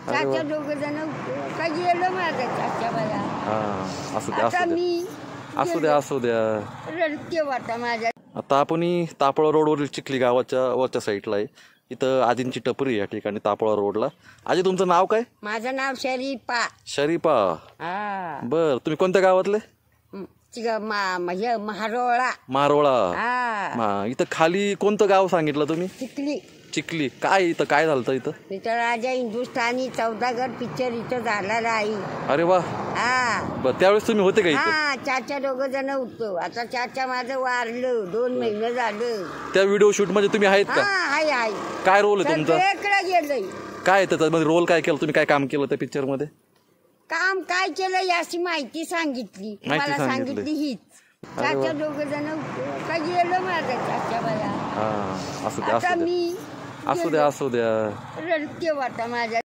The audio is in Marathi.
चाचा दोघ जण का गेलं माझं चाचा बाया. असू द्या आता मी असू द्या असू द्या. रडते वाटा माझ्या. आता आपण तापळा रोडवरील चिखली गावाच्या वरच्या साईडला आहे. इथं आजींची टपरी या ठिकाणी तापळा रोडला. आजी तुमचं नाव काय? माझं नाव शरीफा. शरीफा. बर, तुम्ही कोणत्या गावातले? महारोळा. मारोळा. इथं खाली कोणतं गाव सांगितलं तुम्ही? चिखली. चिखली. काय इथं काय झालं इथं? इथं राजा हिंदुस्थानी सौदागर पिक्चर इथं झालेला आहे. अरे वा. बर, त्यावेळेस तुम्ही होते का इथं? चाचा दोघ जण होतो. आता चाचा माझं वारलं 2 महिने झालं. त्या व्हिडिओ शूट मध्ये तुम्ही आहेत का? आहे. काय रोल आहे तुमचा? सगळीकडे गेलंय. काय त्याच्यामध्ये रोल काय केलं तुम्ही? काय काम केलं त्या पिक्चर मध्ये? काम काय केलं याची माहिती सांगितली. मला सांगितली हीच. चाचा दोघ जण का गेलं माझं चाचा बाया. असू द्या आता मी असू द्या. रडते वाटा माझ्या.